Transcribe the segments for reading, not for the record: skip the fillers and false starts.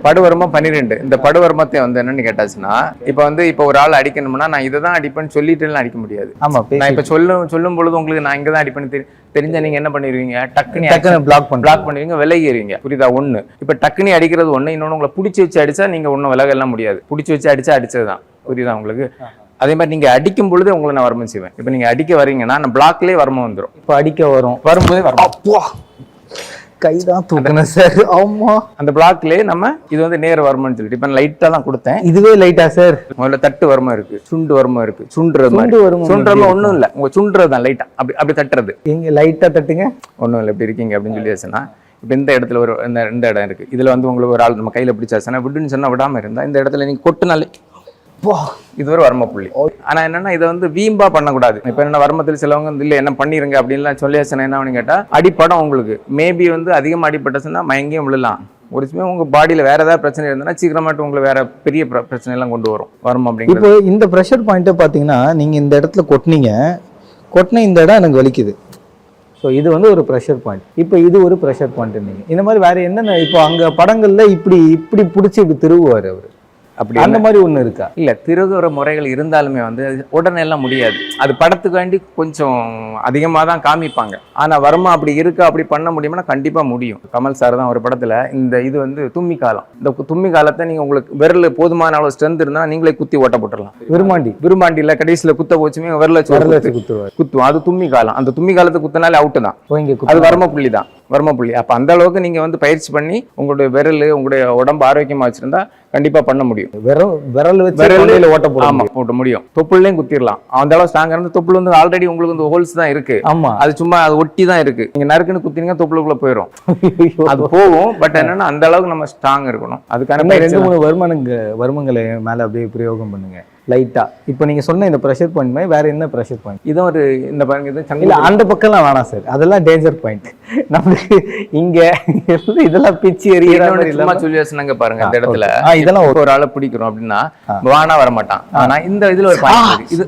படுவர்மம் 12. இந்த படுவர்மத்தை வந்து என்னன்னு கேட்டாச்சுன்னா, இப்போ ஒரு ஆள் அடிக்கணும்னா நான் இதை தான் அடிப்பேன்னு சொல்லிட்டு அடிக்க முடியாது. ஆமா, நான் இப்ப சொல்லும் பொழுது உங்களுக்கு நான் இங்க தான் அடிப்பேன்னு தெரிஞ்சா நீங்க என்ன பண்ணிடுவீங்க, டக்குன்னு பிளாக் பண்ணுவீங்க, விலகிடுவீங்க. புரியுதா? ஒண்ணு இப்ப டக்குனி அடிக்கிறது ஒண்ணு, இன்னொன்னு உங்களை பிடிச்சி வச்சு அடிச்சா நீங்க ஒன்னும் விலகலாம் முடியாது. பிடிச்சி வச்சு அடிச்சதுதான். புரியுதா உங்களுக்கு? அதே மாதிரி நீங்க அடிக்கும் பொழுது உங்களை நான் வர்மம் செய்வேன். இப்ப நீங்க அடிக்க வரீங்கன்னா நான் பிளாக்லயே வர்மம் வந்துடும். இப்ப அடிக்க வரும்போதே வர்மம் கைதான் தூக்கணும் சார். ஆமா, அந்த பிளாக்லயே நம்ம இது வந்து நேர் வர்மம்னு சொல்லிட்டு இப்ப லைட்டா தான் கொடுத்தேன். இதுவே லைட்டா சார்? முதல்ல தட்டு வர்மம் இருக்கு, சுண்டு வர்மம் இருக்கு. சுண்டுறது ஒண்ணும் இல்ல, உங்க சுண்டுறது தான் லைட்டா அப்படி தட்டுறது. எங்க லைட்டா தட்டுங்க, ஒண்ணும் இல்ல, எப்படி இருக்கீங்க அப்படின்னு சொல்லியாச்சுன்னா, இப்ப இந்த இடத்துல இந்த இடம் இருக்கு. இதுல வந்து உங்களுக்கு ஒரு ஆள் நம்ம கையில பிடிச்சாச்சுன்னா விடுன்னு சொன்னா விடாம இருந்தா இந்த இடத்துல நீங்க கொட்டுனாலே இது ஒரு வர்ம புள்ளி. ஆனா என்னன்னா இதை வந்து வீம்பா பண்ணக்கூடாது. இப்ப என்ன வர்மத்தில் சிலவங்க வந்து இல்ல என்ன பண்ணிருங்க அப்படின்லாம் சொல்லியாச்சுன்னா என்ன கேட்டா அடிப்படம் உங்களுக்கு மேபி வந்து அதிகமா அடிப்பட்டுச்சுன்னா மயங்கியும் விழலாம். ஒரு சமயம் உங்க பாடியில வேற ஏதாவது பிரச்சனை இருந்ததுன்னா சீக்கிரமாட்டு உங்களுக்கு வேற பெரிய பிரச்சனை எல்லாம் கொண்டு வரும் வர்மம் அப்படிங்கிறது. இப்போ இந்த ப்ரெஷர் பாயிண்ட்டை பாத்தீங்கன்னா நீங்க இந்த இடத்துல கொட்டின இந்த இடம் எனக்கு வலிக்குது. ஸோ இது வந்து ஒரு ப்ரெஷர் பாயிண்ட். இப்போ இது ஒரு ப்ரெஷர் பாயிண்ட். நீங்க இந்த மாதிரி வேற என்னென்ன இப்போ அங்க படங்கள்ல இப்படி பிடிச்சி இப்படி திருவுவாரு அவரு, அப்படி அந்த மாதிரி ஒண்ணு இருக்கா? இல்ல, திருகுற முறைகள் இருந்தாலுமே வந்து உடனே எல்லாம் முடியாது. அது படத்துக்கு வேண்டி கொஞ்சம் அதிகமா தான் காமிப்பாங்க. ஆனா வர்மம் அப்படி இருக்கா, அப்படி பண்ண முடியும்னா கண்டிப்பா முடியும். கமல் சார் தான் ஒரு படத்துல இது வந்து தும்மி காலம், இந்த தும்மி காலத்தை நீங்க உங்களுக்கு விரல் போதுமான அளவு ஸ்ட்ரென்த் இருந்தா நீங்களே குத்தி ஓட்ட போட்டுடலாம். விரும்பாண்டில கடைசியில குத்த போச்சுமே விரல குத்துவோம். அது தும்மி காலம். அந்த தும்மி காலத்தை குத்தினாலே அவுட்டு தான். அது வர்ம புள்ளி தான், வர்ம புள்ளி. அப்ப அந்த அளவுக்கு நீங்க வந்து பயிற்சி பண்ணி உங்களுடைய விரல் உங்களுடைய உடம்பு ஆரோக்கியமா வச்சிருந்தா கண்டிப்பா பண்ண முடியும். விரல் வச்சு ஓட்ட முடியும். தொப்புள்ளையும் குத்திடலாம். அந்த அளவு ஸ்ட்ராங்கா இருந்து தொப்புள் வந்து ஆல்ரெடி உங்களுக்கு வந்து ஹோல்ஸ் தான் இருக்கு. ஆமா, அது சும்மா அது ஒட்டி தான் இருக்கு. நீங்க நறுக்குன்னு குத்தினீங்க தொப்புளுக்குள்ள போயிடும். அது போகும். பட் என்னன்னா அந்த அளவுக்கு நம்ம ஸ்ட்ராங் இருக்கணும். அதுக்கான 2-3 வர்மங்களை மேல அப்படியே பிரயோகம் பண்ணுங்க லைட்டா. இப்போ நீங்க சொன்ன இந்த ப்ரெஷர் பாயிண்ட் மாதிரி வேற என்ன ப்ரெஷர் பாயிண்ட்? இது ஒரு இந்த பாருங்க, இது இல்ல அந்த பக்கம்லாம் வேணாம் சார், அதெல்லாம் டேஞ்சர் பாயிண்ட். நமக்கு இங்க இதெல்லாம் பிச்சு எறியற சொல்லி வச்சுனாங்க பாருங்க. இந்த இடத்துல இதெல்லாம் ஒரு ஆளை பிடிக்கிறோம் அப்படின்னா வானா வர மாட்டான். ஆனா இந்த இதுல ஒரு பாயிண்ட் இருக்கு. இது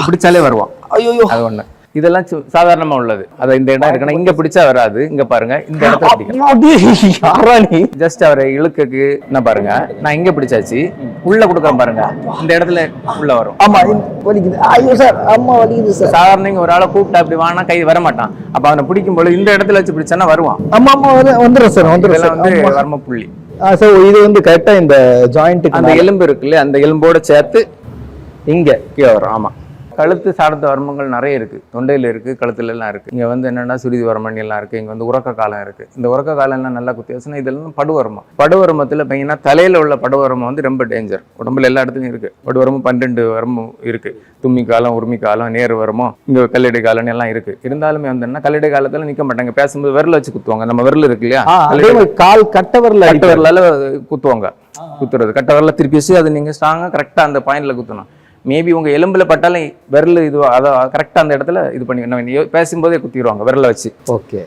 பிடிச்சாலே வருவான். ஐயோ, அது ஒண்ணு. இதெல்லாம் சாதாரணமா உள்ளது. அத இந்த இடம் இருக்குன்னா இங்க பிடிச்சா வராது. இங்க பாருங்க, இந்த இடத்துல ஜஸ்ட் அவரை இழுக்கு என்ன பாருங்க, நான் இங்க பிடிச்சாச்சு, உள்ள கொடுக்குறேன் பாருங்க, இந்த இடத்துல உள்ள வரும். ஆமா, வலிக்குது. ஐயோ சார், அம்மா வலிக்குது சார். சாதாரண ஒரு ஆளை கூப்பிட்டா அப்படி வானா கை வர மாட்டான். அப்ப அவனை பிடிக்கும் போது இந்த இடத்துல வச்சு பிடிச்சானா வருவான். ஆமா ஆமா, வந்துடும் சார், வந்துடும். வந்து வர்ம புள்ளி. இது வந்து கரெக்டா இந்த ஜாயிண்ட்டுக்கு அந்த எலும்பு இருக்குல்ல, அந்த எலும்போட சேர்த்து இங்க கீழே வரும். ஆமா, கழுத்து சார்ந்த வர்மங்கள் நிறைய இருக்கு. தொண்டையில இருக்கு, கழுத்துல எல்லாம் இருக்கு. இங்க வந்து என்னன்னா சுருதி வர்மம் எல்லாம் இருக்கு. இங்க வந்து உறக்க காலம் இருக்கு. இந்த உறக்க காலம் எல்லாம் நல்லா குத்தியாச்சுன்னா இதெல்லாம் படுவர்மம். படுவர்மத்துல பையனா தலையில உள்ள படுவர்மம் வந்து ரொம்ப டேஞ்சர். உடம்புல எல்லா இடத்துலயும் இருக்கு. படுவர்மம் 12 வர்மம் இருக்கு. தும்மி காலம், உரிமை காலம், நேர் வர்மம், இங்க கல்லடை காலம் எல்லாம் இருக்கு. இருந்தாலுமே வந்து என்ன, கல்லடை காலத்துல நிக்க மாட்டாங்க. பேசும்போது விரல் வச்சு குத்துவாங்க. நம்ம விரல் இருக்கு இல்லையா, கால் கட்டவரல குத்துவாங்க. குத்துறது கட்ட விரல திருப்பி வச்சு அது நீங்க ஸ்ட்ராங்கா கரெக்டா அந்த பாயிண்ட்ல குத்தணும். மேபி உங்க எலும்புல பட்டாலும் விரல் இது அதை கரெக்டா அந்த இடத்துல இது பண்ணி பேசும்போதே குத்திடுவாங்க விரல வச்சு. ஓகே.